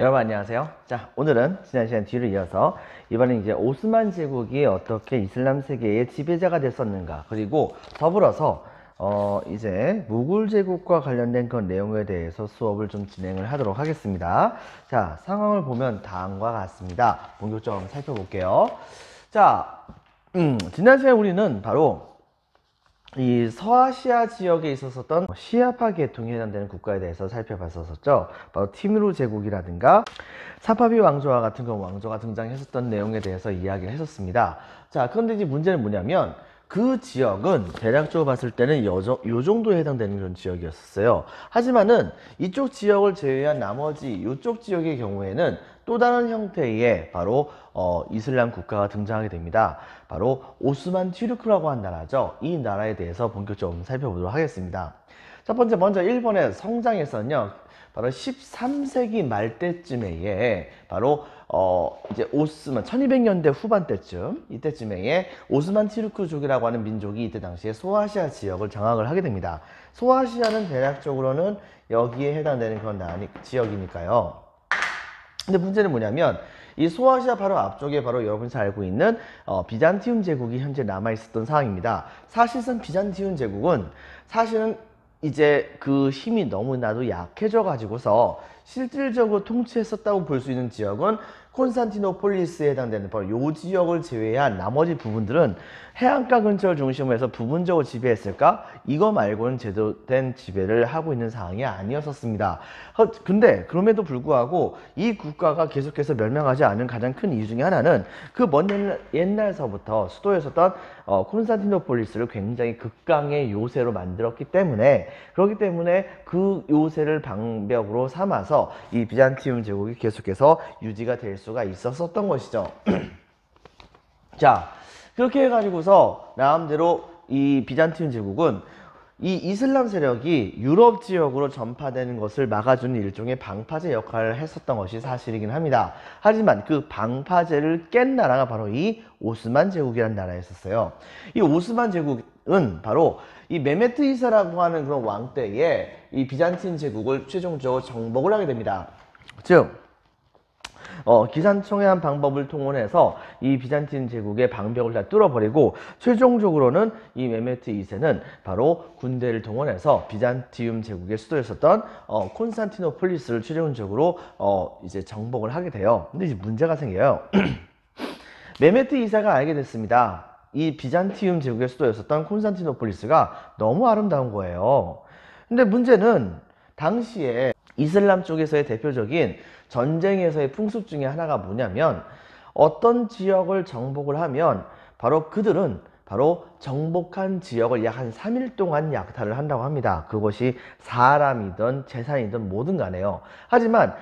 여러분 안녕하세요. 자, 오늘은 지난 시간 뒤를 이어서 이번엔 이제 오스만 제국이 어떻게 이슬람 세계의 지배자가 됐었는가, 그리고 더불어서 이제 무굴 제국과 관련된 그런 내용에 대해서 수업을 좀 진행을 하도록 하겠습니다. 자, 상황을 보면 다음과 같습니다. 본격적으로 한번 살펴볼게요. 자, 지난 시간에 우리는 바로 이 서아시아 지역에 있었던 시아파 계통에 해당되는 국가에 대해서 살펴봤었죠. 바로 티무르 제국이라든가 사파비 왕조와 같은 그런 왕조가 등장했었던 내용에 대해서 이야기를 했었습니다. 자, 그런데 이제 문제는 뭐냐면 그 지역은 대략적으로 봤을 때는 요 정도에 해당되는 그런 지역이었어요. 하지만은 이쪽 지역을 제외한 나머지 이쪽 지역의 경우에는 또 다른 형태의 바로 이슬람 국가가 등장하게 됩니다. 바로 오스만 튀르크라고 한 나라죠. 이 나라에 대해서 본격적으로 살펴보도록 하겠습니다. 첫 번째, 먼저 일본의 성장에서는요, 바로 13세기 말 때쯤에 바로 이제 오스만 1200년대 후반 때쯤, 이때쯤에 오스만 튀르크족이라고 하는 민족이 이때 당시에 소아시아 지역을 장악을 하게 됩니다. 소아시아는 대략적으로는 여기에 해당되는 그런 지역이니까요. 근데 문제는 뭐냐면 이 소아시아 바로 앞쪽에 바로 여러분이 잘 알고 있는 비잔티움 제국이 현재 남아있었던 상황입니다. 사실상 비잔티움 제국은 사실은 이제 그 힘이 너무나도 약해져 가지고서 실질적으로 통치했었다고 볼 수 있는 지역은 콘스탄티노폴리스에 해당되는 바로 요 지역을 제외한 나머지 부분들은 해안가 근처를 중심으로 해서 부분적으로 지배했을까? 이거 말고는 제대로 된 지배를 하고 있는 상황이 아니었었습니다. 근데 그럼에도 불구하고 이 국가가 계속해서 멸망하지 않은 가장 큰 이유 중에 하나는 그 먼 옛날서부터 수도였었던 콘스탄티노폴리스를 굉장히 극강의 요새로 만들었기 때문에, 그렇기 때문에 그 요새를 방벽으로 삼아서 이 비잔티움 제국이 계속해서 유지가 될 수가 있었던 것이죠. 자, 그렇게 해가지고서 나름대로 이 비잔티움 제국은 이 이슬람 세력이 유럽 지역으로 전파되는 것을 막아주는 일종의 방파제 역할을 했었던 것이 사실이긴 합니다. 하지만 그 방파제를 깬 나라가 바로 이 오스만 제국이라는 나라였었어요. 이 오스만 제국은 바로 이 메메트 2세라고 하는 그런 왕 때에 이 비잔틴 제국을 최종적으로 정복을 하게 됩니다. 즉 기산청해한 방법을 통해서 이 비잔틴 제국의 방벽을 다 뚫어버리고, 최종적으로는 이 메메트 2세는 바로 군대를 동원해서 비잔티움 제국의 수도였었던 콘스탄티노폴리스를 최종적으로 이제 정복을 하게 돼요. 근데 이제 문제가 생겨요. 메메트 2세가 알게 됐습니다. 이 비잔티움 제국의 수도였었던 콘스탄티노폴리스가 너무 아름다운 거예요. 근데 문제는 당시에 이슬람 쪽에서의 대표적인 전쟁에서의 풍습 중에 하나가 뭐냐면, 어떤 지역을 정복을 하면 바로 그들은 바로 정복한 지역을 약 한 3일 동안 약탈을 한다고 합니다. 그것이 사람이든 재산이든 뭐든 간에요. 하지만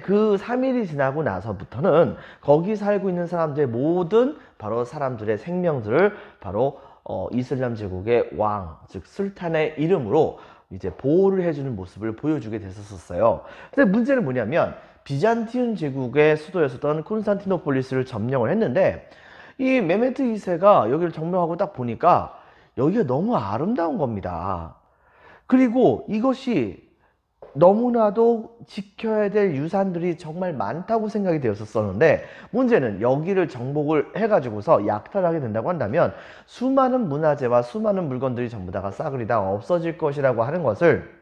그 3일이 지나고 나서부터는 거기 살고 있는 사람들의 모든 바로 사람들의 생명들을 바로 이슬람 제국의 왕, 즉 술탄의 이름으로 이제 보호를 해주는 모습을 보여주게 됐었어요. 근데 문제는 뭐냐면, 비잔티움 제국의 수도였었던 콘스탄티노폴리스를 점령을 했는데, 이 메메트 2세가 여기를 점령하고 딱 보니까 여기가 너무 아름다운 겁니다. 그리고 이것이 너무나도 지켜야 될 유산들이 정말 많다고 생각이 되었었는데, 문제는 여기를 정복을 해가지고서 약탈을 하게 된다고 한다면 수많은 문화재와 수많은 물건들이 전부 다가 싸그리 다 없어질 것이라고 하는 것을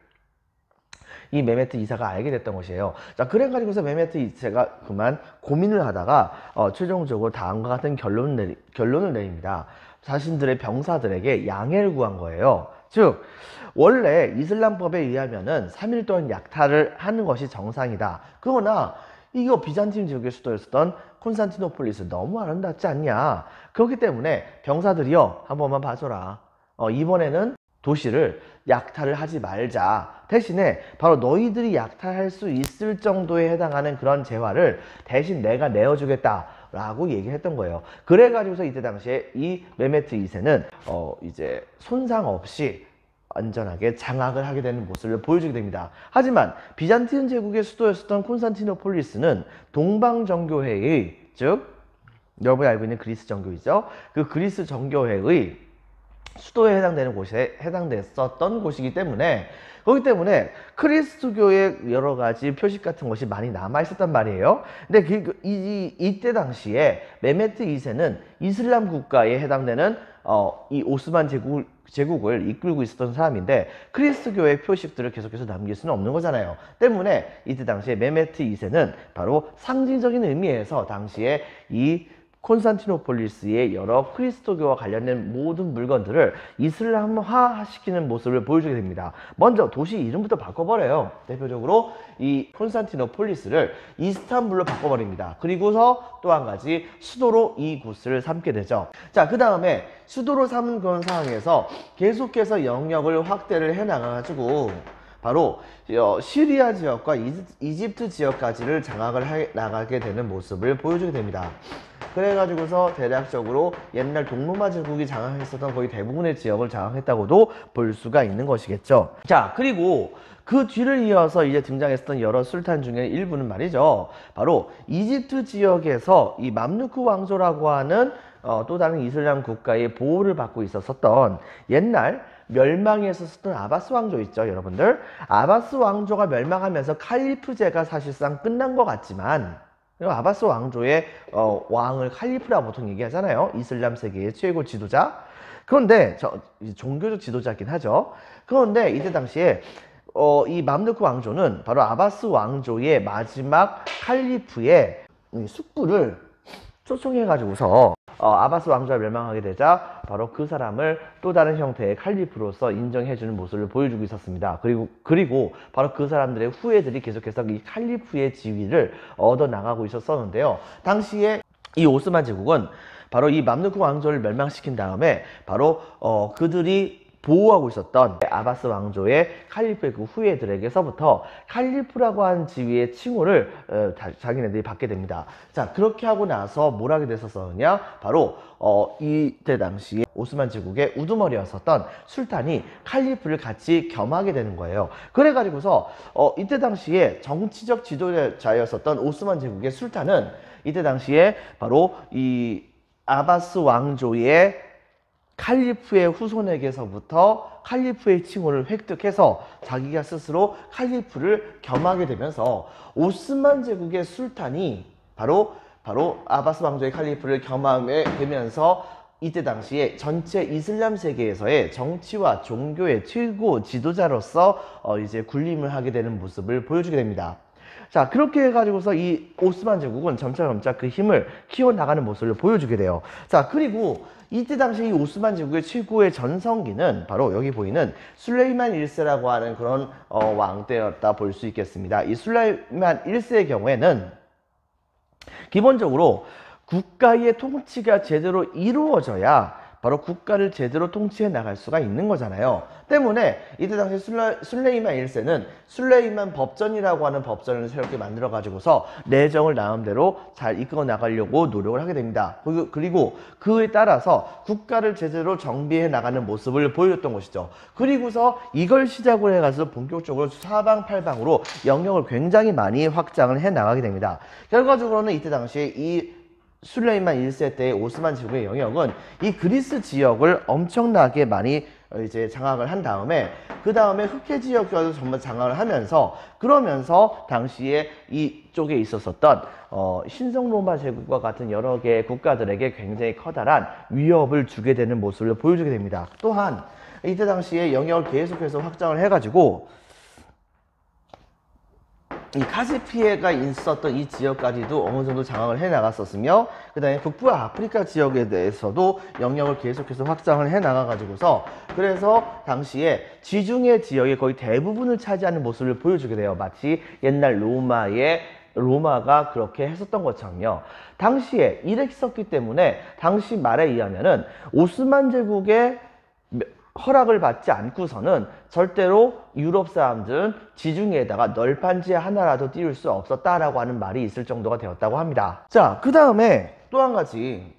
이 메메트 2세가 알게 됐던 것이에요. 자, 그래가지고서 메메트 2세가 그만 고민을 하다가 최종적으로 다음과 같은 결론을 내립니다. 자신들의 병사들에게 양해를 구한 거예요. 즉, 원래 이슬람법에 의하면은 3일 동안 약탈을 하는 것이 정상이다. 그러나 이거 비잔틴 지역의 수도였었던 콘스탄티노폴리스 너무 아름답지 않냐. 그렇기 때문에 병사들이요, 한 번만 봐줘라. 이번에는 도시를 약탈을 하지 말자. 대신에 바로 너희들이 약탈할 수 있을 정도에 해당하는 그런 재화를 대신 내가 내어주겠다 라고 얘기를 했던 거예요. 그래가지고서 이때 당시에 이 메메트 2세는 이제 손상 없이 안전하게 장악을 하게 되는 모습을 보여주게 됩니다. 하지만 비잔틴 제국의 수도였었던 콘스탄티노폴리스는 동방정교회의, 즉 여러분이 알고 있는 그리스 정교이죠. 그 그리스 정교회의 수도에 해당되는 곳에 해당됐었던 곳이기 때문에 그렇기 때문에 그리스도교의 여러 가지 표식 같은 것이 많이 남아 있었단 말이에요. 근데 이때 당시에 메메트 2세는 이슬람 국가에 해당되는 이 오스만 제국을 이끌고 있었던 사람인데 크리스도교의 표식들을 계속해서 남길 수는 없는 거잖아요. 때문에 이때 당시에 메메트 2세는 바로 상징적인 의미에서 당시에 이 콘스탄티노폴리스의 여러 크리스토교와 관련된 모든 물건들을 이슬람화시키는 모습을 보여주게 됩니다. 먼저 도시 이름부터 바꿔버려요. 대표적으로 이 콘스탄티노폴리스를 이스탄불로 바꿔버립니다. 그리고서 또 한 가지 수도로 이 곳을 삼게 되죠. 자, 그 다음에 수도로 삼은 그런 상황에서 계속해서 영역을 확대를 해나가가지고 바로 시리아 지역과 이집트 지역까지를 장악을 해 나가게 되는 모습을 보여주게 됩니다. 그래가지고서 대략적으로 옛날 동로마 제국이 장악했었던 거의 대부분의 지역을 장악했다고도 볼 수가 있는 것이겠죠. 자, 그리고 그 뒤를 이어서 이제 등장했었던 여러 술탄 중에 일부는 말이죠. 바로 이집트 지역에서 이 맘루크 왕조라고 하는 또 다른 이슬람 국가의 보호를 받고 있었던 옛날 멸망했었던 아바스 왕조 있죠, 여러분들. 아바스 왕조가 멸망하면서 칼리프제가 사실상 끝난 것 같지만 아바스 왕조의 왕을 칼리프라고 보통 얘기하잖아요. 이슬람 세계의 최고 지도자. 그런데 종교적 지도자긴 하죠. 그런데 이때 당시에 이 맘루크 왕조는 바로 아바스 왕조의 마지막 칼리프의 숙부를 초청해가지고서 아바스 왕조가 멸망하게 되자 바로 그 사람을 또 다른 형태의 칼리프로서 인정해주는 모습을 보여주고 있었습니다. 그리고 바로 그 사람들의 후예들이 계속해서 이 칼리프의 지위를 얻어나가고 있었는데요. 당시에 이 오스만 제국은 바로 이 맘루크 왕조를 멸망시킨 다음에 바로 그들이 보호하고 있었던 아바스 왕조의 칼리프의 그 후예들에게서부터 칼리프라고 하는 지위의 칭호를 자기네들이 받게 됩니다. 자, 그렇게 하고 나서 뭘 하게 됐었느냐? 바로 이때 당시에 오스만 제국의 우두머리였었던 술탄이 칼리프를 같이 겸하게 되는 거예요. 그래가지고서 이때 당시에 정치적 지도자였었던 오스만 제국의 술탄은 이때 당시에 바로 이 아바스 왕조의 칼리프의 후손에게서부터 칼리프의 칭호를 획득해서 자기가 스스로 칼리프를 겸하게 되면서 오스만 제국의 술탄이 바로 아바스 왕조의 칼리프를 겸하게 되면서 이때 당시에 전체 이슬람 세계에서의 정치와 종교의 최고 지도자로서 이제 군림을 하게 되는 모습을 보여주게 됩니다. 자, 그렇게 해가지고서 이 오스만 제국은 점차 그 힘을 키워나가는 모습을 보여주게 돼요. 자, 그리고 이때 당시 이 오스만 제국의 최고의 전성기는 바로 여기 보이는 술레이만 1세라고 하는 그런 왕 때였다 볼 수 있겠습니다. 이 술레이만 1세의 경우에는 기본적으로 국가의 통치가 제대로 이루어져야 바로 국가를 제대로 통치해 나갈 수가 있는 거잖아요. 때문에 이때 당시 술레이만 1세는 술레이만 법전이라고 하는 법전을 새롭게 만들어 가지고서 내정을 나름대로 잘 이끌어 나가려고 노력을 하게 됩니다. 그리고 그에 따라서 국가를 제대로 정비해 나가는 모습을 보여줬던 것이죠. 그리고서 이걸 시작으로 해가지고 본격적으로 사방팔방으로 영역을 굉장히 많이 확장을 해 나가게 됩니다. 결과적으로는 이때 당시에 이 술레이만 1세 때의 오스만 제국의 영역은 이 그리스 지역을 엄청나게 많이 이제 장악을 한 다음에 그 다음에 흑해 지역까지 전부 장악을 하면서 그러면서 당시에 이쪽에 있었던 신성 로마 제국과 같은 여러 개의 국가들에게 굉장히 커다란 위협을 주게 되는 모습을 보여주게 됩니다. 또한 이때 당시에 영역을 계속해서 확장을 해가지고 이 카스피해가 있었던 이 지역까지도 어느 정도 장악을 해 나갔었으며 그 다음에 북부 아프리카 지역에 대해서도 영역을 계속해서 확장을 해 나가 가지고서 그래서 당시에 지중해 지역의 거의 대부분을 차지하는 모습을 보여주게 돼요. 마치 옛날 로마가 그렇게 했었던 것처럼요. 당시에 이랬었기 때문에 당시 말에 의하면은 오스만 제국의 허락을 받지 않고서는 절대로 유럽 사람들은 지중해에다가 널판지 하나라도 띄울 수 없었다라고 하는 말이 있을 정도가 되었다고 합니다. 자, 그 다음에 또 한 가지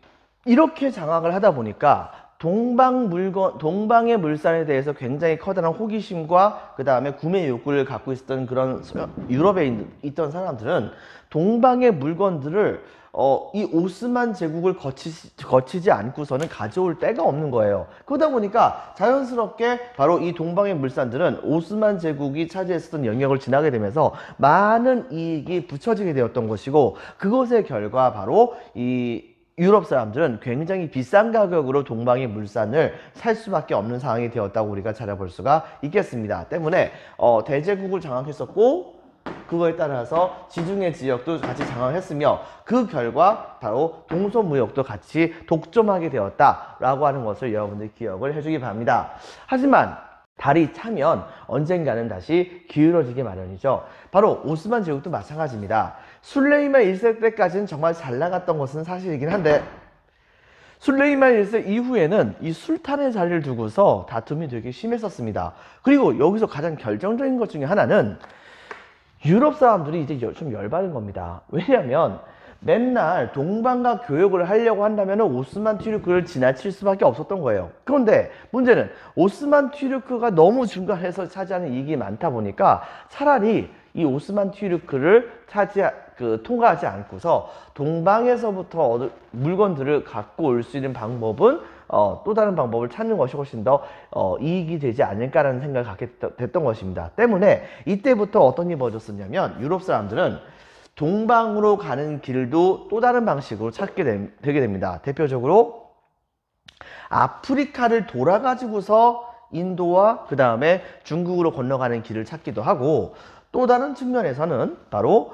이렇게 장악을 하다 보니까 동방의 물산에 대해서 굉장히 커다란 호기심과 그 다음에 구매 욕구를 갖고 있었던 그런 유럽에 있던 사람들은 동방의 물건들을 이 오스만 제국을 거치지 않고서는 가져올 데가 없는 거예요. 그러다 보니까 자연스럽게 바로 이 동방의 물산들은 오스만 제국이 차지했었던 영역을 지나게 되면서 많은 이익이 붙여지게 되었던 것이고, 그것의 결과 바로 이 유럽 사람들은 굉장히 비싼 가격으로 동방의 물산을 살 수밖에 없는 상황이 되었다고 우리가 찾아볼 수가 있겠습니다. 때문에 대제국을 장악했었고, 그거에 따라서 지중해 지역도 같이 장악했으며, 그 결과 바로 동서무역도 같이 독점하게 되었다라고 하는 것을 여러분들 기억을 해주기 바랍니다. 하지만 달이 차면 언젠가는 다시 기울어지게 마련이죠. 바로 오스만 제국도 마찬가지입니다. 술레이만 1세 때까지는 정말 잘 나갔던 것은 사실이긴 한데, 술레이만 1세 이후에는 이 술탄의 자리를 두고서 다툼이 되게 심했었습니다. 그리고 여기서 가장 결정적인 것 중에 하나는 유럽 사람들이 이제 좀 열받은 겁니다. 왜냐하면 맨날 동방과 교역을 하려고 한다면 오스만 튀르크를 지나칠 수밖에 없었던 거예요. 그런데 문제는 오스만 튀르크가 너무 중간에서 차지하는 이익이 많다 보니까 차라리 이 오스만 튀르크를 통과하지 않고서 동방에서부터 물건들을 갖고 올 수 있는 방법은 또 다른 방법을 찾는 것이 훨씬 더 이익이 되지 않을까라는 생각을 갖게 됐던 것입니다. 때문에 이때부터 어떤 일이 벌어졌었냐면, 유럽 사람들은 동방으로 가는 길도 또 다른 방식으로 찾게 되게 됩니다. 대표적으로 아프리카를 돌아가지고서 인도와 그 다음에 중국으로 건너가는 길을 찾기도 하고, 또 다른 측면에서는 바로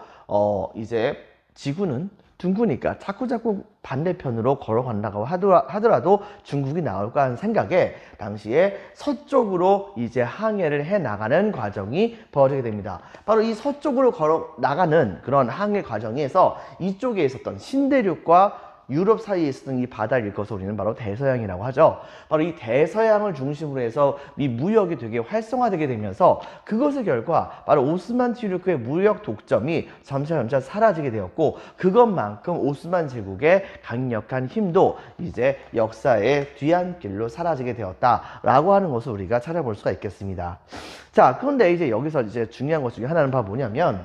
이제 지구는 둥그니까 자꾸 반대편으로 걸어간다고 하더라도 중국이 나올까 하는 생각에 당시에 서쪽으로 이제 항해를 해 나가는 과정이 벌어지게 됩니다. 바로 이 서쪽으로 걸어 나가는 그런 항해 과정에서 이쪽에 있었던 신대륙과 유럽 사이에 있었던 이 바다를 일컬어서 우리는 바로 대서양이라고 하죠. 바로 이 대서양을 중심으로 해서 이 무역이 되게 활성화되게 되면서 그것의 결과 바로 오스만 튀르크의 무역 독점이 점차 사라지게 되었고, 그것만큼 오스만 제국의 강력한 힘도 이제 역사의 뒤안길로 사라지게 되었다라고 하는 것을 우리가 찾아볼 수가 있겠습니다. 자, 그런데 이제 여기서 이제 중요한 것 중에 하나는 바로 뭐냐면,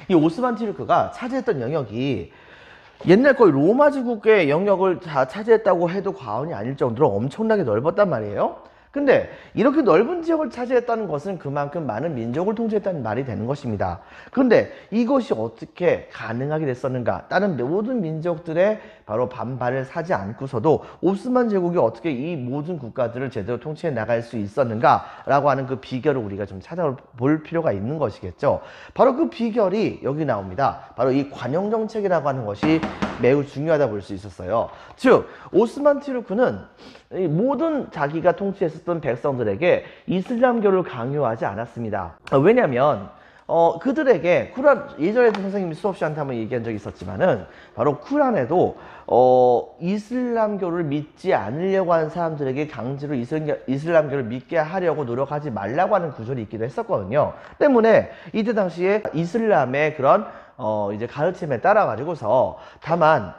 이 오스만 튀르크가 차지했던 영역이 옛날 거의 로마 제국의 영역을 다 차지했다고 해도 과언이 아닐 정도로 엄청나게 넓었단 말이에요. 근데 이렇게 넓은 지역을 차지했다는 것은 그만큼 많은 민족을 통치했다는 말이 되는 것입니다. 그런데 이것이 어떻게 가능하게 됐었는가? 다른 모든 민족들의 바로 반발을 사지 않고서도 오스만 제국이 어떻게 이 모든 국가들을 제대로 통치해 나갈 수 있었는가? 라고 하는 그 비결을 우리가 좀 찾아볼 필요가 있는 것이겠죠. 바로 그 비결이 여기 나옵니다. 바로 이 관용정책이라고 하는 것이 매우 중요하다 볼 수 있었어요. 즉, 오스만 튀르크는 모든 자기가 통치했었던 백성들에게 이슬람교를 강요하지 않았습니다. 왜냐하면 그들에게 예전에도 선생님이 수업 시간에 한번 얘기한 적이 있었지만은, 바로 쿠란에도 이슬람교를 믿지 않으려고 하는 사람들에게 강제로 이슬람교를 믿게 하려고 노력하지 말라고 하는 구절이 있기도 했었거든요. 때문에 이때 당시에 이슬람의 그런 이제 가르침에 따라 가지고서, 다만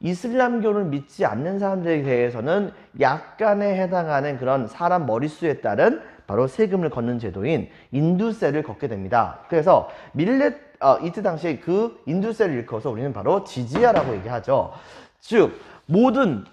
이슬람교를 믿지 않는 사람들에 대해서는 약간에 해당하는 그런 사람 머릿수에 따른 바로 세금을 걷는 제도인 인두세를 걷게 됩니다. 그래서 이때 당시에 그 인두세를 일컬어서 우리는 바로 지지야라고 얘기하죠. 즉, 모든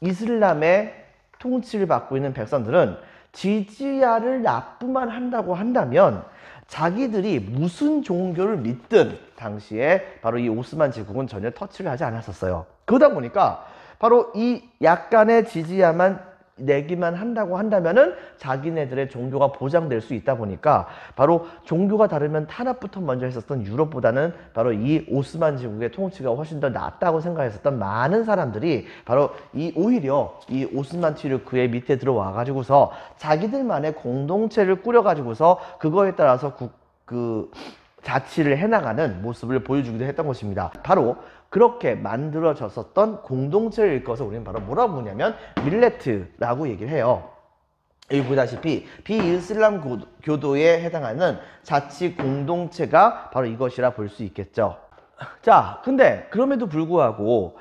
이슬람의 통치를 받고 있는 백성들은 지지야를 납부만 한다고 한다면 자기들이 무슨 종교를 믿든 당시에 바로 이 오스만 제국은 전혀 터치를 하지 않았었어요. 그러다 보니까 바로 이 약간의 지지야만 내기만 한다고 한다면은 자기네들의 종교가 보장될 수 있다 보니까, 바로 종교가 다르면 탄압부터 먼저 했었던 유럽보다는 바로 이 오스만 제국의 통치가 훨씬 더 낫다고 생각했었던 많은 사람들이 바로 오히려 이 오스만 튀르크의 밑에 들어와 가지고서 자기들만의 공동체를 꾸려 가지고서 그거에 따라서 자치를 해나가는 모습을 보여주기도 했던 것입니다. 바로 그렇게 만들어졌었던 공동체를 일컬어서 우리는 바로 뭐라고 부르냐면 밀레트라고 얘기를 해요. 여기 보다시피 비이슬람 교도에 해당하는 자치 공동체가 바로 이것이라 볼 수 있겠죠. 자, 근데 그럼에도 불구하고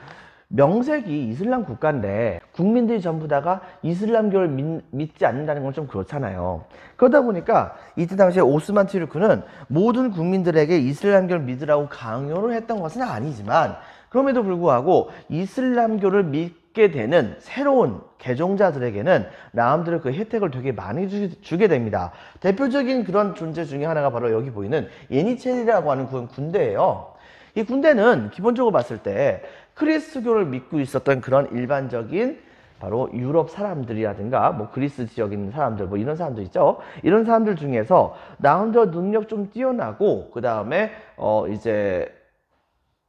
명색이 이슬람 국가인데 국민들이 전부 다가 이슬람교를 믿지 않는다는 건 좀 그렇잖아요. 그러다 보니까 이때 당시에 오스만 튀르크는 모든 국민들에게 이슬람교를 믿으라고 강요를 했던 것은 아니지만, 그럼에도 불구하고 이슬람교를 믿게 되는 새로운 개종자들에게는 나름대로 그 혜택을 되게 많이 주게 됩니다. 대표적인 그런 존재 중에 하나가 바로 여기 보이는 예니체리라고 하는 군대예요. 이 군대는 기본적으로 봤을 때 크리스교를 믿고 있었던 그런 일반적인 바로 유럽 사람들이라든가 뭐 그리스 지역에 있는 사람들, 뭐 이런 사람들 있죠. 이런 사람들 중에서 나름대로 능력 좀 뛰어나고, 그 다음에 이제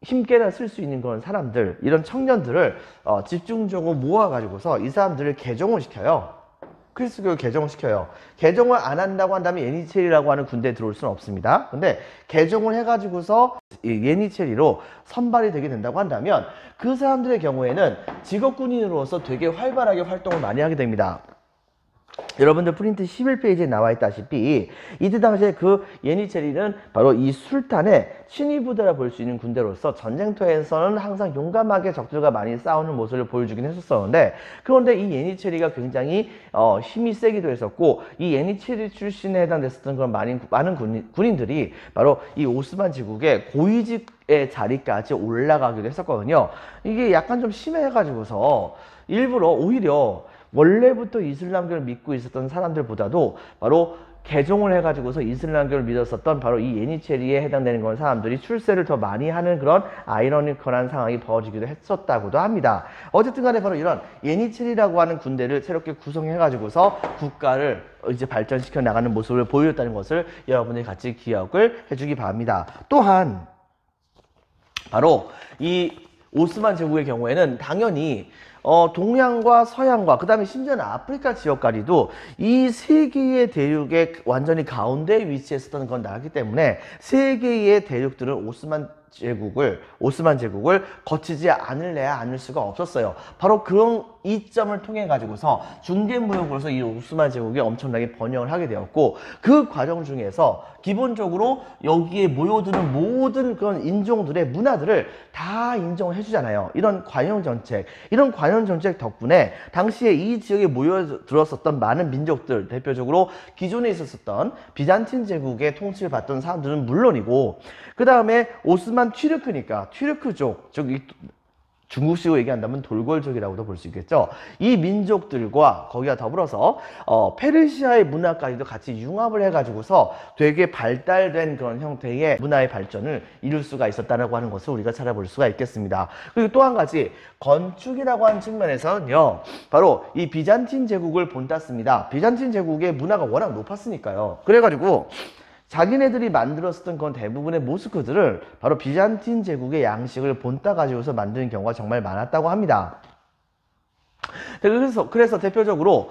힘께나 쓸 수 있는 그런 사람들, 이런 청년들을 집중적으로 모아가지고서 이 사람들을 개종을 시켜요. 크리스교를 개종을 시켜요. 개종을 안 한다고 한다면 예니체리라고 하는 군대에 들어올 수는 없습니다. 근데 개종을 해가지고서 예니체리로 선발이 되게 된다고 한다면 그 사람들의 경우에는 직업군인으로서 되게 활발하게 활동을 많이 하게 됩니다. 여러분들 프린트 11페이지에 나와 있다시피 이때 당시에 그 예니체리는 바로 이 술탄의 친위부대라 볼 수 있는 군대로서 전쟁터에서는 항상 용감하게 적들과 많이 싸우는 모습을 보여주긴 했었었는데, 그런데 이 예니체리가 굉장히 힘이 세기도 했었고, 이 예니체리 출신에 해당됐었던 그런 많은 군인들이 바로 이 오스만 제국의 고위직의 자리까지 올라가기도 했었거든요. 이게 약간 좀 심해가지고서 일부러 오히려 원래부터 이슬람교를 믿고 있었던 사람들보다도 바로 개종을 해가지고서 이슬람교를 믿었었던 바로 이 예니체리에 해당되는 그런 사람들이 출세를 더 많이 하는 그런 아이러니컬한 상황이 벌어지기도 했었다고도 합니다. 어쨌든 간에 바로 이런 예니체리라고 하는 군대를 새롭게 구성해가지고서 국가를 이제 발전시켜 나가는 모습을 보여줬다는 것을 여러분들이 같이 기억을 해주기 바랍니다. 또한 바로 이 오스만 제국의 경우에는 당연히 동양과 서양과 그 다음에 심지어는 아프리카 지역까지도 이 세 개의 대륙의 완전히 가운데에 위치했었던 건 나기 때문에 세 개의 대륙들은 오스만 제국을 거치지 않을 수가 없었어요. 바로 그런 이점을 통해 가지고서 중개무역으로서 이 오스만 제국이 엄청나게 번영을 하게 되었고, 그 과정 중에서 기본적으로 여기에 모여드는 모든 그런 인종들의 문화들을 다 인정을 해주잖아요. 이런 관용 정책 덕분에 당시에 이 지역에 모여들었었던 많은 민족들, 대표적으로 기존에 있었던 비잔틴 제국의 통치를 받던 사람들은 물론이고, 그 다음에 오스만 튀르크족, 중국식으로 얘기한다면 돌궐족이라고도 볼 수 있겠죠. 이 민족들과 거기와 더불어서 페르시아의 문화까지도 같이 융합을 해가지고서 되게 발달된 그런 형태의 문화의 발전을 이룰 수가 있었다라고 하는 것을 우리가 찾아볼 수가 있겠습니다. 그리고 또 한 가지, 건축이라고 하는 측면에서는요, 바로 이 비잔틴 제국을 본땄습니다. 비잔틴 제국의 문화가 워낙 높았으니까요. 그래가지고 자기네들이 만들었던 그런 대부분의 모스크들을 바로 비잔틴 제국의 양식을 본따 가지고서 만드는 경우가 정말 많았다고 합니다. 그래서 대표적으로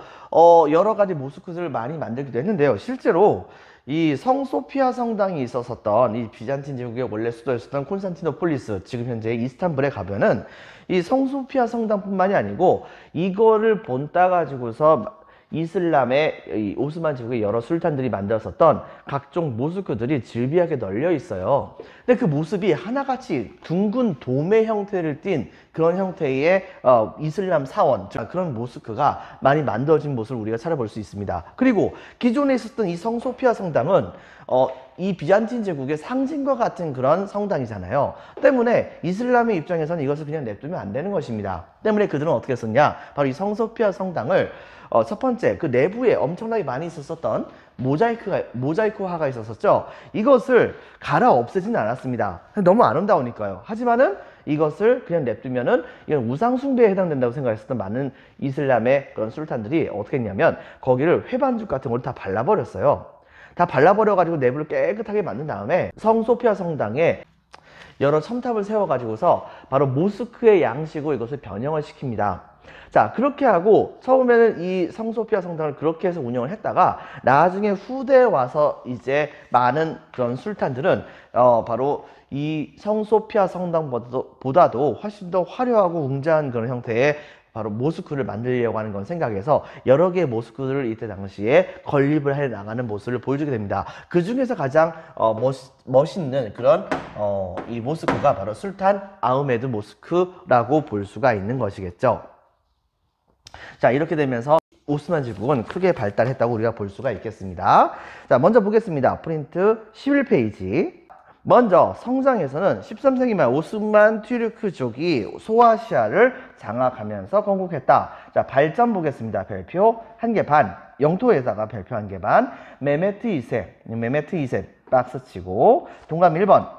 여러 가지 모스크들을 많이 만들기도 했는데요. 실제로 이 성소피아 성당이 있었던 이 비잔틴 제국의 원래 수도였었던 콘스탄티노폴리스, 지금 현재 이스탄불에 가면은 이 성소피아 성당뿐만이 아니고 이거를 본따 가지고서 이슬람의 이 오스만 제국의 여러 술탄들이 만들었었던 각종 모스크들이 즐비하게 널려 있어요. 근데 그 모습이 하나같이 둥근 도매 형태를 띈 그런 형태의 이슬람 사원, 그런 모스크가 많이 만들어진 모습을 우리가 찾아볼 수 있습니다. 그리고 기존에 있었던 이 성소피아 성당은 이 비잔틴 제국의 상징과 같은 그런 성당이잖아요. 때문에 이슬람의 입장에서는 이것을 그냥 냅두면 안 되는 것입니다. 때문에 그들은 어떻게 했었냐, 바로 이 성소피아 성당을 첫 번째, 그 내부에 엄청나게 많이 있었던 모자이크화가 있었었죠. 이것을 갈아 없애지는 않았습니다. 너무 아름다우니까요. 하지만은 이것을 그냥 냅두면은 이건 우상숭배에 해당된다고 생각했었던 많은 이슬람의 그런 술탄들이 어떻게 했냐면 거기를 회반죽 같은 걸 다 발라버렸어요. 다 발라버려가지고 내부를 깨끗하게 만든 다음에 성소피아 성당에 여러 첨탑을 세워가지고서 바로 모스크의 양식으로 이것을 변형을 시킵니다. 자, 그렇게 하고 처음에는 이 성소피아 성당을 그렇게 해서 운영을 했다가 나중에 후대에 와서 이제 많은 그런 술탄들은 바로 이 성소피아 성당보다도 훨씬 더 화려하고 웅장한 그런 형태의 바로 모스크를 만들려고 하는 건 생각해서 여러 개의 모스크를 이때 당시에 건립을 해 나가는 모습을 보여주게 됩니다. 그 중에서 가장 멋있는 그런 이 모스크가 바로 술탄 아흐메드 모스크라고 볼 수가 있는 것이겠죠. 자, 이렇게 되면서 오스만 제국은 크게 발달했다고 우리가 볼 수가 있겠습니다. 자, 먼저 보겠습니다. 프린트 11페이지. 먼저 성장에서는 13세기 말 오스만 튀르크족이 소아시아를 장악하면서 건국했다. 자, 발전 보겠습니다. 별표 1개 반, 영토에다가 별표 1개 반, 메메트 2세 박스 치고. 동감 1번,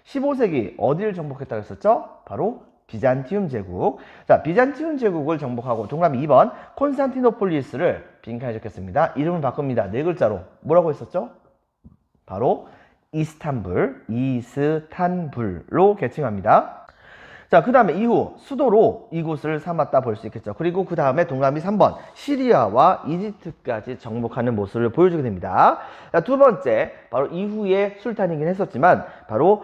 15세기 어디를 정복했다고 했었죠? 바로 비잔티움 제국. 자, 비잔티움 제국을 정복하고. 동감 2번, 콘스탄티노폴리스를 빈칸에 적겠습니다. 이름을 바꿉니다. 네 글자로. 뭐라고 했었죠? 바로 이스탄불로 개칭합니다. 자, 그 다음에 이후 수도로 이곳을 삼았다 볼 수 있겠죠. 그리고 그 다음에 동감이 3번, 시리아와 이집트까지 정복하는 모습을 보여주게 됩니다. 자, 두 번째, 바로 이후의 술탄이긴 했었지만 바로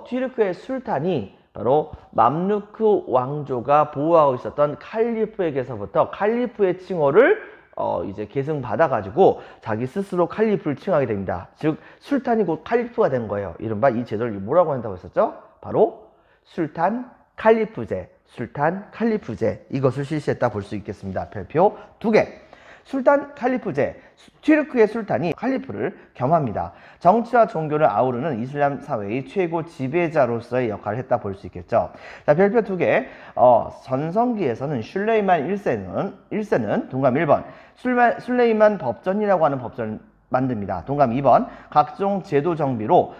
튀르크의 술탄이 바로 맘루크 왕조가 보호하고 있었던 칼리프에게서부터 칼리프의 칭호를 이제 계승받아가지고 자기 스스로 칼리프를 칭하게 됩니다. 즉 술탄이 곧 칼리프가 된 거예요. 이른바 이 제도를 뭐라고 한다고 했었죠? 바로 술탄 칼리프제, 이것을 실시했다 볼 수 있겠습니다. 별표 2개. 술탄 칼리프제, 튀르크의 술탄이 칼리프를 겸합니다. 정치와 종교를 아우르는 이슬람 사회의 최고 지배자로서의 역할을 했다 볼 수 있겠죠. 자, 별표 2개. 전성기에서는 슐레이만 1세는 동감 1번, 술레이만 법전이라고 하는 법전을 만듭니다. 동감 2번, 각종 제도 정비로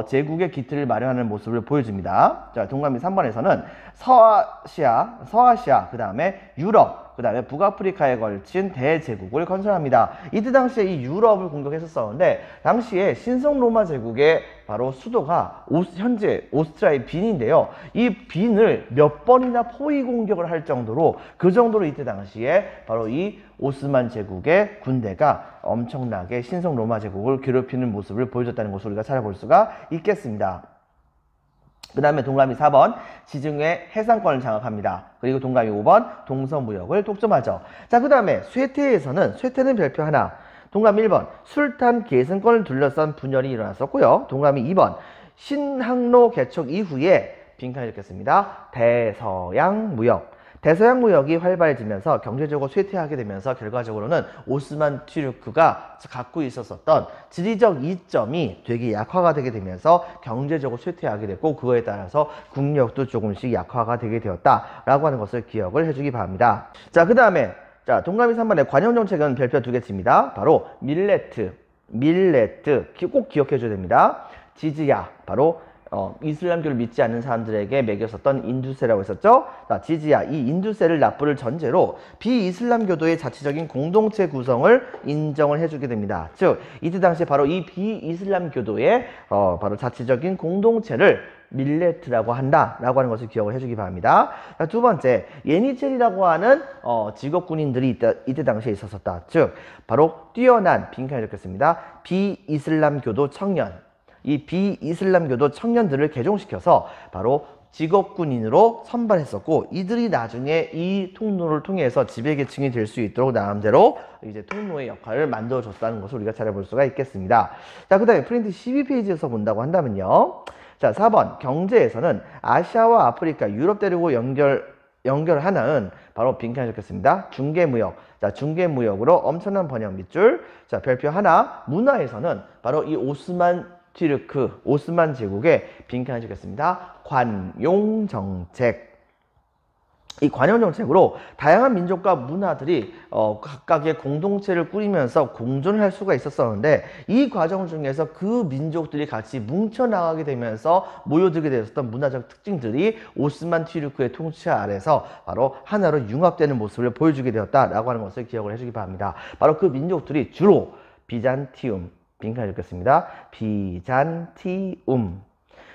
제국의 기틀을 마련하는 모습을 보여줍니다. 자, 동감이 3번에서는 서아시아, 그 다음에 유럽, 그 다음에 북아프리카에 걸친 대제국을 건설합니다. 이때 당시에 이 유럽을 공격했었는데 당시에 신성 로마 제국의 바로 수도가 현재 오스트리아의 빈인데요. 이 빈을 몇 번이나 포위 공격을 할 정도로, 그 정도로 이때 당시에 바로 이 오스만 제국의 군대가 엄청나게 신성 로마 제국을 괴롭히는 모습을 보여줬다는 것을 우리가 찾아볼 수가 있겠습니다. 그 다음에 동감이 4번, 지중해 해상권을 장악합니다. 그리고 동감이 5번, 동서무역을 독점하죠. 자, 그 다음에 쇠퇴는 별표 하나. 동감 1번, 술탄 계승권을 둘러싼 분열이 일어났었고요. 동감이 2번, 신항로 개척 이후에 빈칸에 적겠습니다. 대서양 무역이 활발해지면서 경제적으로 쇠퇴하게 되면서 결과적으로는 오스만 튀르크가 갖고 있었던 지리적 이점이 되게 약화가 되게 되면서 경제적으로 쇠퇴하게 됐고, 그거에 따라서 국력도 조금씩 약화가 되게 되었다라고 하는 것을 기억을 해주기 바랍니다. 자, 그 다음에 동감이 3번의 관용정책은 별표 2개 칩니다. 바로 밀레트 꼭 기억해줘야 됩니다. 지즈야, 바로 이슬람교를 믿지 않는 사람들에게 매겼었던 인두세라고 했었죠. 자, 지지야, 이 인두세를 납부를 전제로 비이슬람교도의 자치적인 공동체 구성을 인정을 해주게 됩니다. 즉 이때 당시에 바로 이 비이슬람교도의 바로 자치적인 공동체를 밀레트라고 한다라고 하는 것을 기억을 해주기 바랍니다. 자, 두 번째, 예니체리라고 하는 직업군인들이 이때 당시에 있었었다. 즉 바로 뛰어난, 빈칸에 적겠습니다, 비이슬람교도 청년, 이 비이슬람교도 청년들을 개종시켜서 바로 직업군인으로 선발했었고, 이들이 나중에 이 통로를 통해서 지배계층이 될 수 있도록 나름대로 이제 통로의 역할을 만들어줬다는 것을 우리가 찾아볼 수가 있겠습니다. 자, 그 다음에 프린트 12페이지에서 본다고 한다면요. 자, 4번, 경제에서는 아시아와 아프리카, 유럽 대륙을 연결하는 바로 빈칸에 적겠습니다. 중개무역. 자, 중개무역으로 엄청난 번영 밑줄. 자, 별표 하나. 문화에서는 바로 이 오스만 제국의 빈칸에 적겠습니다. 관용정책. 이 관용정책으로 다양한 민족과 문화들이 각각의 공동체를 꾸리면서 공존을 할 수가 있었었는데, 이 과정 중에서 그 민족들이 같이 뭉쳐나가게 되면서 모여들게 되었던 문화적 특징들이 오스만 튀르크의 통치 아래서 바로 하나로 융합되는 모습을 보여주게 되었다라고 하는 것을 기억을 해주기 바랍니다. 바로 그 민족들이 주로 비잔티움, 빈칸에 적겠습니다. 비잔티움.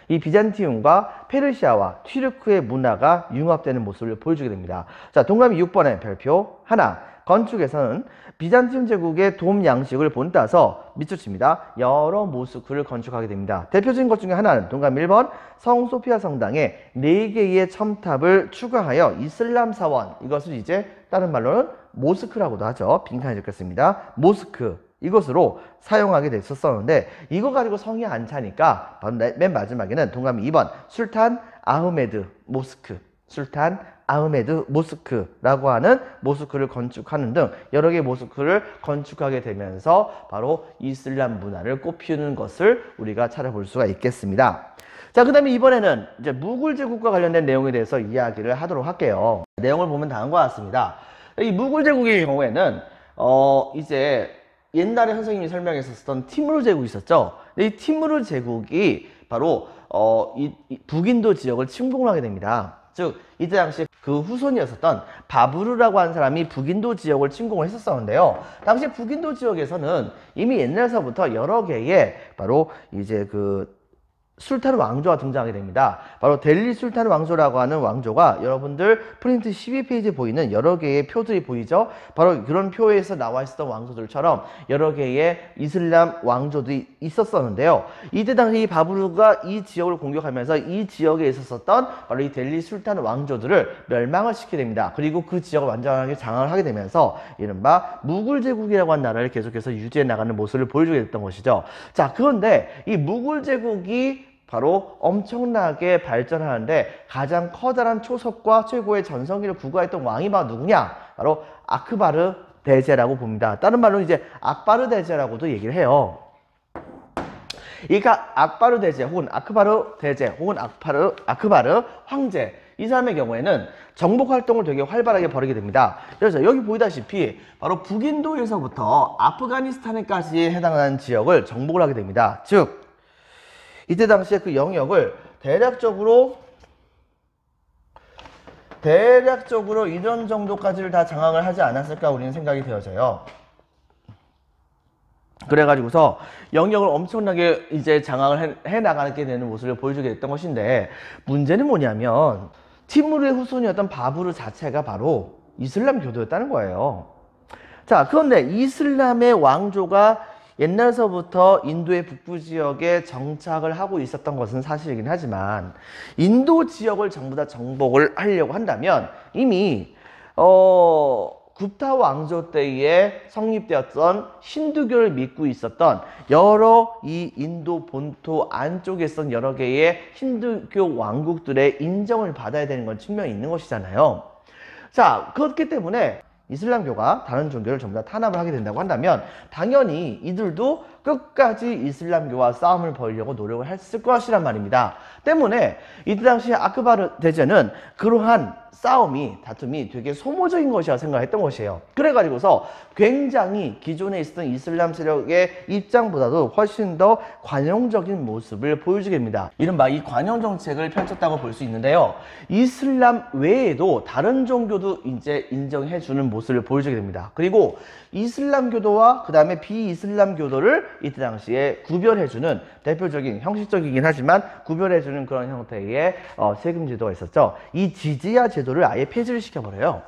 이 비잔티움과 페르시아와 튀르크의 문화가 융합되는 모습을 보여주게 됩니다. 자, 동감이 6번의 별표 하나. 건축에서는 비잔티움 제국의 돔 양식을 본따서 밑줄칩니다. 여러 모스크를 건축하게 됩니다. 대표적인 것 중에 하나는 동감 1번, 성 소피아 성당에 4개의 첨탑을 추가하여 이슬람 사원, 이것을 이제 다른 말로는 모스크라고도 하죠. 빈칸에 적겠습니다. 모스크. 이것으로 사용하게 됐었는데, 이거 가지고 성이 안 차니까 맨 마지막에는 동감이 2번, 술탄 아흐메드 모스크, 술탄 아흐메드 모스크라고 하는 모스크를 건축하는 등 여러 개의 모스크를 건축하게 되면서 바로 이슬람 문화를 꽃피우는 것을 우리가 찾아볼 수가 있겠습니다. 자, 그 다음에 이번에는 이제 무굴 제국과 관련된 내용에 대해서 이야기를 하도록 할게요. 내용을 보면 다음과 같습니다. 이 무굴 제국의 경우에는 이제 옛날에 선생님이 설명했었던 티무르 제국이 있었죠. 이 티무르 제국이 바로 이 북인도 지역을 침공을 하게 됩니다. 즉 이때 당시 그 후손이었었던 바부르라고 하는 사람이 북인도 지역을 침공을 했었었는데요. 당시 북인도 지역에서는 이미 옛날서부터 여러 개의 바로 이제 그 술탄 왕조가 등장하게 됩니다. 바로 델리 술탄 왕조라고 하는 왕조가 여러분들 프린트 12페이지에 보이는 여러 개의 표들이 보이죠? 바로 그런 표에서 나와 있었던 왕조들처럼 여러 개의 이슬람 왕조들이 있었었는데요. 이때 당시 바부르가 이 지역을 공격하면서 이 지역에 있었던 바로 이 델리 술탄 왕조들을 멸망을 시키게 됩니다. 그리고 그 지역을 완전하게 장악을 하게 되면서 이른바 무굴 제국이라고 하는 나라를 계속해서 유지해 나가는 모습을 보여주게 됐던 것이죠. 자, 그런데 이 무굴 제국이 바로 엄청나게 발전하는데 가장 커다란 초석과 최고의 전성기를 구가했던 왕이 바로 누구냐? 바로 아크바르 대제라고 봅니다. 다른 말로 이제 악바르 대제라고도 얘기를 해요. 이 악바르 대제 혹은 아크바르 대제 혹은 아크바르 황제, 이 사람의 경우에는 정복 활동을 되게 활발하게 벌이게 됩니다. 그래서 여기 보이다시피 바로 북인도에서부터 아프가니스탄에까지 해당하는 지역을 정복을 하게 됩니다. 즉 이때 당시에 그 영역을 대략적으로 이런 정도까지를 다 장악을 하지 않았을까 우리는 생각이 되어져요. 그래가지고서 영역을 엄청나게 이제 장악을 해 나가게 되는 모습을 보여주게 됐던 것인데, 문제는 뭐냐면 티무르의 후손이었던 바부르 자체가 바로 이슬람 교도였다는 거예요. 자, 그런데 이슬람의 왕조가 옛날서부터 인도의 북부 지역에 정착을 하고 있었던 것은 사실이긴 하지만 인도 지역을 전부 다 정복을 하려고 한다면 이미 굽타 왕조 때에 성립되었던 힌두교를 믿고 있었던 여러 이 인도 본토 안쪽에 있었던 여러 개의 힌두교 왕국들의 인정을 받아야 되는 건 측면이 있는 것이잖아요. 자, 그렇기 때문에 이슬람교가 다른 종교를 전부 다 탄압을 하게 된다고 한다면 당연히 이들도 끝까지 이슬람교와 싸움을 벌이려고 노력을 했을 것이란 말입니다. 때문에 이때 당시 아크바르 대제는 그러한 다툼이 되게 소모적인 것이라 생각했던 것이에요. 그래가지고서 굉장히 기존에 있었던 이슬람 세력의 입장보다도 훨씬 더 관용적인 모습을 보여주게 됩니다. 이른바 이 관용 정책을 펼쳤다고 볼 수 있는데요. 이슬람 외에도 다른 종교도 이제 인정해주는 모습을 보여주게 됩니다. 그리고 이슬람교도와 그 다음에 비이슬람교도를 이때 당시에 구별해주는 대표적인, 형식적이긴 하지만 구별해주는 그런 형태의 세금 제도가 있었죠. 이 지지야 제도를 아예 폐지를 시켜버려요.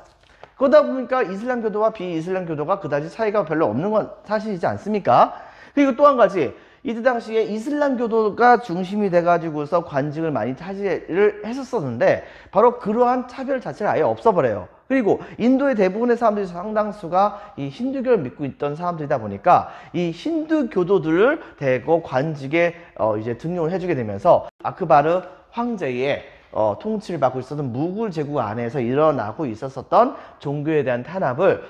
그러다 보니까 이슬람교도와 비이슬람교도가 그다지 차이가 별로 없는 건 사실이지 않습니까? 그리고 또 한 가지, 이때 당시에 이슬람교도가 중심이 돼가지고서 관직을 많이 차지를 했었었는데 바로 그러한 차별 자체를 아예 없어버려요. 그리고 인도의 대부분의 사람들이 상당수가 이 힌두교를 믿고 있던 사람들이다 보니까 이 힌두교도들을 대거 관직에 이제 등용을 해주게 되면서 아크바르 황제의 통치를 받고 있었던 무굴 제국 안에서 일어나고 있었던 종교에 대한 탄압을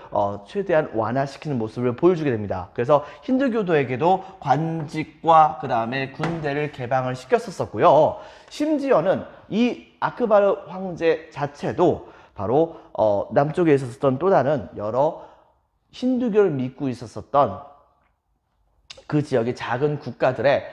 최대한 완화시키는 모습을 보여주게 됩니다. 그래서 힌두교도에게도 관직과 그 다음에 군대를 개방을 시켰었고요. 심지어는 이 아크바르 황제 자체도 바로 남쪽에 있었던 또 다른 여러 힌두교를 믿고 있었던 그 지역의 작은 국가들의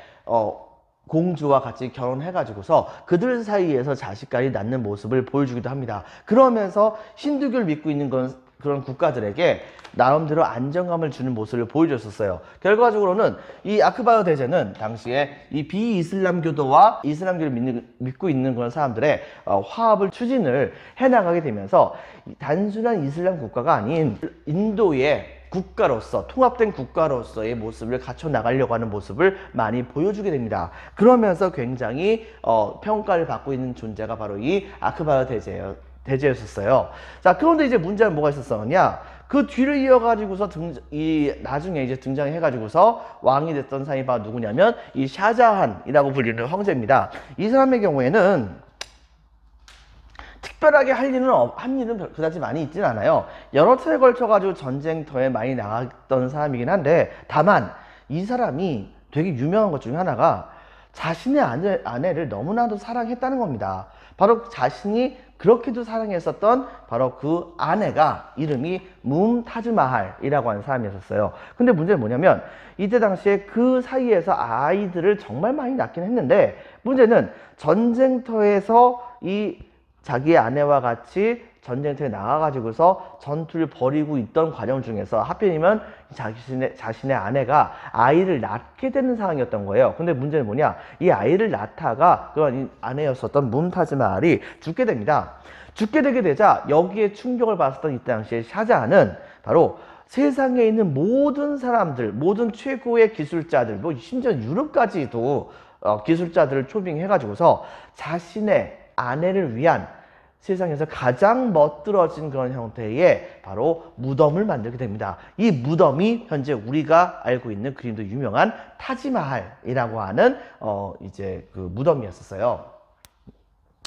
공주와 같이 결혼해가지고서 그들 사이에서 자식까지 낳는 모습을 보여주기도 합니다. 그러면서 힌두교를 믿고 있는 그런 국가들에게 나름대로 안정감을 주는 모습을 보여줬었어요. 결과적으로는 이 아크바르 대제는 당시에 이 비이슬람교도와 이슬람교를 믿고 있는 그런 사람들의 화합을 추진을 해나가게 되면서 단순한 이슬람 국가가 아닌 인도의 국가로서, 통합된 국가로서의 모습을 갖춰 나가려고 하는 모습을 많이 보여주게 됩니다. 그러면서 굉장히 평가를 받고 있는 존재가 바로 이 아크바르 대제였었어요. 자, 그런데 이제 문제는 뭐가 있었었냐? 그 뒤를 이어가지고서 나중에 이제 등장해가지고서 왕이 됐던 사람이 바로 누구냐면 이 샤자한이라고 불리는 황제입니다. 이 사람의 경우에는 특별하게 한 일은 그다지 많이 있지는 않아요. 여러 차례 걸쳐가지고 전쟁터에 많이 나갔던 사람이긴 한데, 다만 이 사람이 되게 유명한 것 중에 하나가 자신의 아내를 너무나도 사랑했다는 겁니다. 바로 자신이 그렇게도 사랑했었던 바로 그 아내가 이름이 뭄타즈마할이라고 하는 사람이었어요. 근데 문제는 뭐냐면 이때 당시에 그 사이에서 아이들을 정말 많이 낳긴 했는데, 문제는 전쟁터에서 이 자기의 아내와 같이 전쟁터에 나가가지고서 전투를 벌이고 있던 과정 중에서 하필이면 자신의 아내가 아이를 낳게 되는 상황이었던 거예요. 근데 문제는 뭐냐, 이 아이를 낳다가 그런 아내였었던 뭄타즈마할이 죽게 됩니다. 죽게 되게 되자 여기에 충격을 받았던 이때 당시에 샤자한은 바로 세상에 있는 모든 사람들, 모든 최고의 기술자들, 뭐 심지어 유럽까지도 기술자들을 초빙해가지고서 자신의 아내를 위한 세상에서 가장 멋들어진 그런 형태의 바로 무덤을 만들게 됩니다. 이 무덤이 현재 우리가 알고 있는 그림도 유명한 타지마할이라고 하는 이제 그 무덤이었었어요.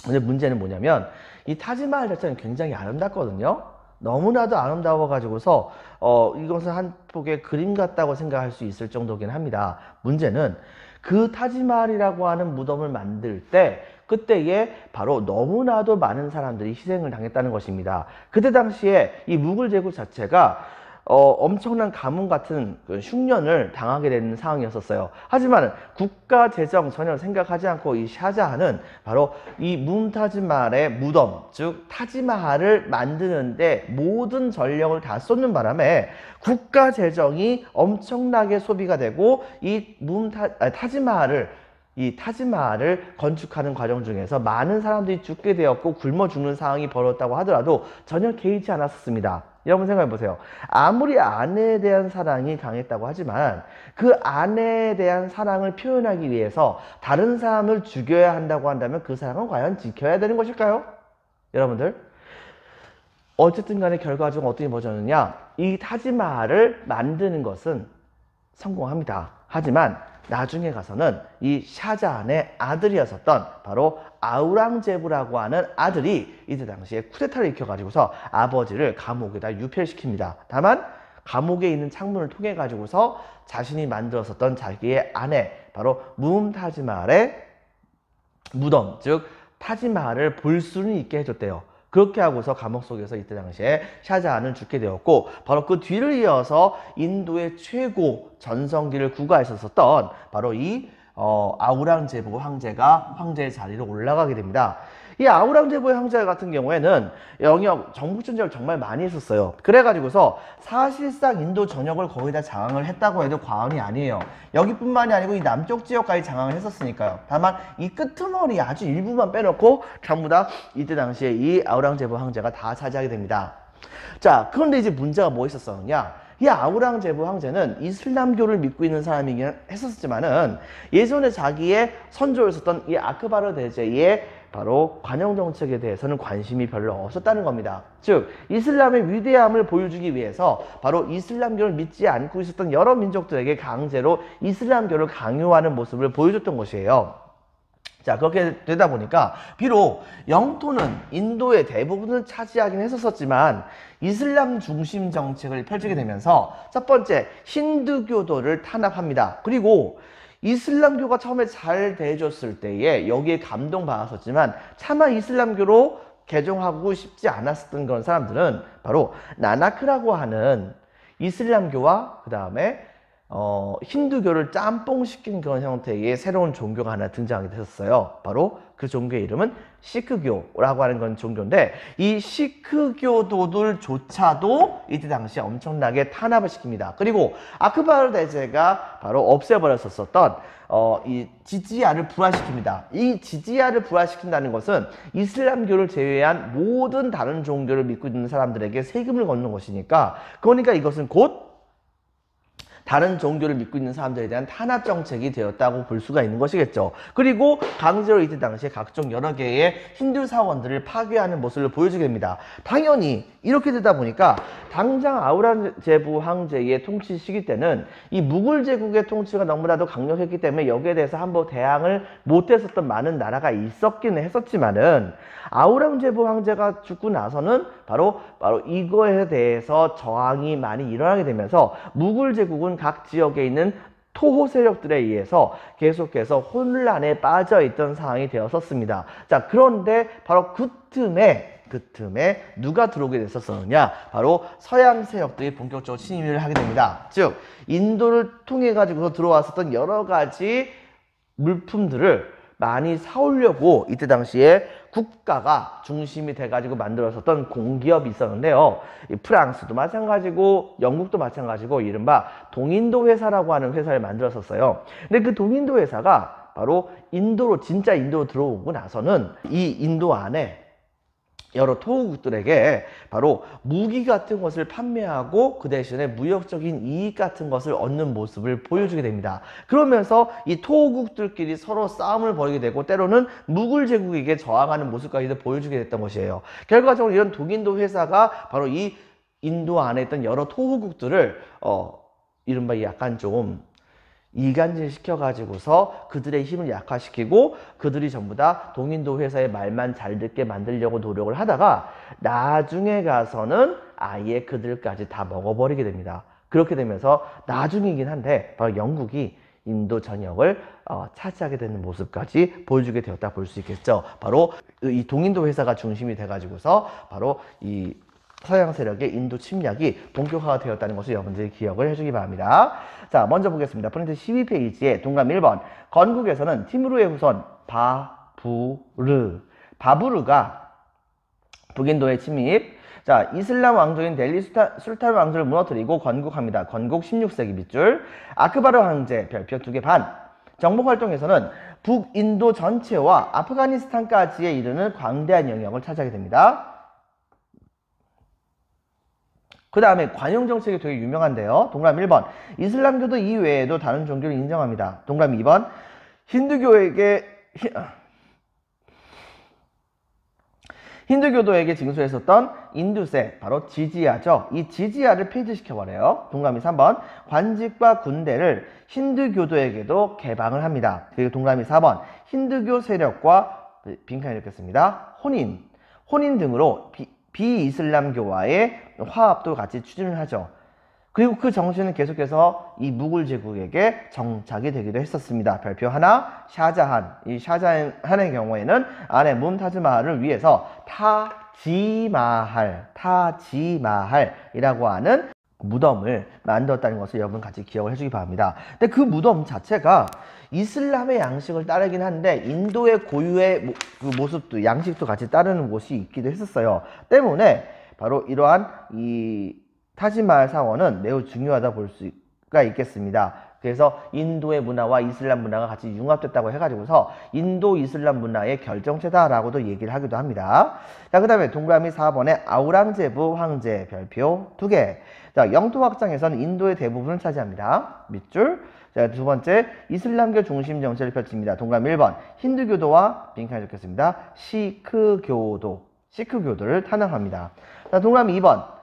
근데 문제는 뭐냐면 이 타지마할 자체는 굉장히 아름답거든요. 너무나도 아름다워가지고서 이것은 한 폭의 그림 같다고 생각할 수 있을 정도긴 합니다. 문제는 그 타지마할이라고 하는 무덤을 만들 때 그때에 바로 너무나도 많은 사람들이 희생을 당했다는 것입니다. 그때 당시에 이 무굴 제국 자체가 엄청난 가뭄 같은 그 흉년을 당하게 되는 상황이었었어요. 하지만 국가 재정 전혀 생각하지 않고 이 샤자한은 바로 이 뭄타즈마할의 무덤, 즉 타지마할을 만드는데 모든 전력을 다 쏟는 바람에 국가 재정이 엄청나게 소비가 되고 이 타지마할을 건축하는 과정 중에서 많은 사람들이 죽게 되었고 굶어 죽는 상황이 벌어졌다고 하더라도 전혀 개의치 않았었습니다. 여러분 생각해 보세요. 아무리 아내에 대한 사랑이 강했다고 하지만 그 아내에 대한 사랑을 표현하기 위해서 다른 사람을 죽여야 한다고 한다면 그 사랑은 과연 지켜야 되는 것일까요? 여러분들, 어쨌든 간에 결과적으로 어떻게 벌어졌느냐, 이 타지마할을 만드는 것은 성공합니다. 하지만 나중에 가서는 이 샤자한의 아들이었었던 바로 아우랑제부라고 하는 아들이 이때 당시에 쿠데타를 일으켜가지고서 아버지를 감옥에다 유폐를 시킵니다. 다만 감옥에 있는 창문을 통해 가지고서 자신이 만들었었던 자기의 아내 바로 뭄타즈마할의 무덤, 즉 타지마할을 볼 수는 있게 해줬대요. 그렇게 하고서 감옥 속에서 이때 당시에 샤자한은 죽게 되었고, 바로 그 뒤를 이어서 인도의 최고 전성기를 구가했었던 바로 이 아우랑제부 황제가 황제의 자리로 올라가게 됩니다. 이 아우랑제부의 황제 같은 경우에는 영역 정복전쟁을 정말 많이 했었어요. 그래가지고서 사실상 인도 전역을 거의 다 장악을 했다고 해도 과언이 아니에요. 여기뿐만이 아니고 이 남쪽 지역까지 장악을 했었으니까요. 다만 이 끄트머리 아주 일부만 빼놓고 전부 다 이때 당시에 이 아우랑제부 황제가 다 차지하게 됩니다. 자, 그런데 이제 문제가 뭐 있었었느냐, 이 아우랑제부 황제는 이슬람교를 믿고 있는 사람이긴 했었지만은 예전에 자기의 선조였었던 이 아크바르 대제의 바로 관영 정책에 대해서는 관심이 별로 없었다는 겁니다. 즉 이슬람의 위대함을 보여주기 위해서 바로 이슬람교를 믿지 않고 있었던 여러 민족들에게 강제로 이슬람교를 강요하는 모습을 보여줬던 것이에요. 자, 그렇게 되다 보니까 비록 영토는 인도의 대부분을 차지하긴 했었지만 이슬람 중심 정책을 펼치게 되면서 첫 번째, 힌두교도를 탄압합니다. 그리고 이슬람교가 처음에 잘 돼줬을 때에 여기에 감동받았었지만 차마 이슬람교로 개종하고 싶지 않았었던 그런 사람들은 바로 나나크라고 하는 이슬람교와 그 다음에 힌두교를 짬뽕시킨 그런 형태의 새로운 종교가 하나 등장하게 됐었어요. 바로 그 종교의 이름은 시크교라고 하는 건 종교인데, 이 시크교도들조차도 이때 당시에 엄청나게 탄압을 시킵니다. 그리고 아크바르 대제가 바로 없애버렸었던 이 지지야를 부활시킵니다. 이 지지야를 부활시킨다는 것은 이슬람교를 제외한 모든 다른 종교를 믿고 있는 사람들에게 세금을 걷는 것이니까, 그러니까 이것은 곧 다른 종교를 믿고 있는 사람들에 대한 탄압 정책이 되었다고 볼 수가 있는 것이겠죠. 그리고 강제로 이때 당시에 각종 여러 개의 힌두 사원들을 파괴하는 모습을 보여주게 됩니다. 당연히 이렇게 되다 보니까 당장 아우랑제부 황제의 통치 시기 때는 이 무굴 제국의 통치가 너무나도 강력했기 때문에 여기에 대해서 한번 대항을 못했었던 많은 나라가 있었기는 했었지만은 아우랑제부 황제가 죽고 나서는 바로 이거에 대해서 저항이 많이 일어나게 되면서 무굴 제국은 각 지역에 있는 토호 세력들에 의해서 계속해서 혼란에 빠져 있던 상황이 되었었습니다. 자, 그런데 바로 그 틈에 누가 들어오게 됐었느냐? 바로 서양 세력들이 본격적으로 침입을 하게 됩니다. 즉, 인도를 통해 가지고 들어왔었던 여러 가지 물품들을 많이 사오려고 이때 당시에 국가가 중심이 돼가지고 만들었었던 공기업이 있었는데요. 프랑스도 마찬가지고 영국도 마찬가지고 이른바 동인도 회사라고 하는 회사를 만들었었어요. 근데 그 동인도 회사가 바로 진짜 인도로 들어오고 나서는 이 인도 안에 여러 토호국들에게 바로 무기 같은 것을 판매하고 그 대신에 무역적인 이익 같은 것을 얻는 모습을 보여주게 됩니다. 그러면서 이 토호국들끼리 서로 싸움을 벌이게 되고 때로는 무굴 제국에게 저항하는 모습까지도 보여주게 됐던 것이에요. 결과적으로 이런 동인도 회사가 바로 이 인도 안에 있던 여러 토호국들을 이른바 약간 좀 이간질 시켜가지고서 그들의 힘을 약화시키고 그들이 전부 다 동인도 회사의 말만 잘 듣게 만들려고 노력을 하다가 나중에 가서는 아예 그들까지 다 먹어버리게 됩니다. 그렇게 되면서 나중이긴 한데 바로 영국이 인도 전역을 차지하게 되는 모습까지 보여주게 되었다 볼 수 있겠죠. 바로 이 동인도 회사가 중심이 돼가지고서 바로 이 서양 세력의 인도 침략이 본격화가 되었다는 것을 여러분들이 기억을 해주기 바랍니다. 자, 먼저 보겠습니다. 프린트 12페이지에 동그라미 1번. 건국에서는 티무르의 후손 바부르가 북인도에 침입. 자, 이슬람 왕조인 델리 술탄 왕조를 무너뜨리고 건국합니다. 건국 16세기 밑줄. 아크바르 황제 별표 2개 반. 정복 활동에서는 북인도 전체와 아프가니스탄까지에 이르는 광대한 영역을 차지하게 됩니다. 그 다음에 관용 정책이 되게 유명한데요. 동그라미 1번. 이슬람교도 이외에도 다른 종교를 인정합니다. 동그라미 2번. 힌두교도에게 징수했었던 인두세, 바로 지지야죠. 이 지지야를 폐지시켜버려요. 동그라미 3번. 관직과 군대를 힌두교도에게도 개방을 합니다. 그리고 동그라미 4번. 힌두교 세력과 빈칸을 읽겠습니다. 혼인 등으로 비이슬람교와의 화합도 같이 추진을 하죠. 그리고 그 정신은 계속해서 이 무굴 제국에게 정착이 되기도 했었습니다. 별표 하나, 샤자한. 이 샤자한의 경우에는 아내 뭄타즈 마할을 위해서 타지마할이라고 하는 무덤을 만들었다는 것을 여러분 같이 기억을 해주기 바랍니다. 근데 그 무덤 자체가 이슬람의 양식을 따르긴 한데 인도의 고유의 그 모습도 양식도 같이 따르는 곳이 있기도 했었어요. 때문에 바로 이러한 이 타지마할 사원은 매우 중요하다 볼 수가 있겠습니다. 그래서 인도의 문화와 이슬람 문화가 같이 융합됐다고 해가지고서 인도 이슬람 문화의 결정체다라고도 얘기를 하기도 합니다. 자, 그 다음에 동그라미 4번에 아우랑제부 황제 별표 2개. 자, 영토 확장에서는 인도의 대부분을 차지합니다. 밑줄. 자, 두 번째, 이슬람교 중심 정책을 펼칩니다. 동그라미 1번. 힌두교도와 빈칸에 적혔습니다. 시크교도를 탄압합니다. 자, 동그라미 2번.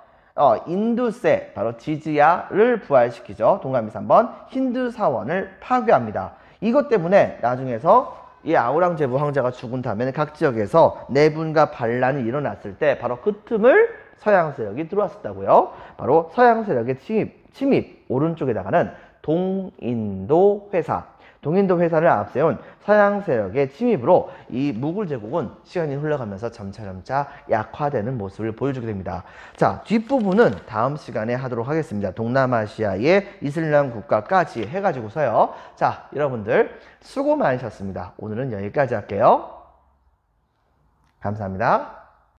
인두세, 바로 지지야를 부활시키죠. 동그라미 3번. 힌두 사원을 파괴합니다. 이것 때문에 나중에서 이 아우랑제부 황제가 죽은 다음에 각 지역에서 내분과 반란이 일어났을 때 바로 그 틈을 서양 세력이 들어왔었다고요. 바로 서양 세력의 침입 오른쪽에다가는 동인도 회사를 앞세운 서양 세력의 침입으로 이 무굴 제국은 시간이 흘러가면서 점차 약화되는 모습을 보여주게 됩니다. 자, 뒷부분은 다음 시간에 하도록 하겠습니다. 동남아시아의 이슬람 국가까지 해가지고서요. 자, 여러분들 수고 많으셨습니다. 오늘은 여기까지 할게요. 감사합니다.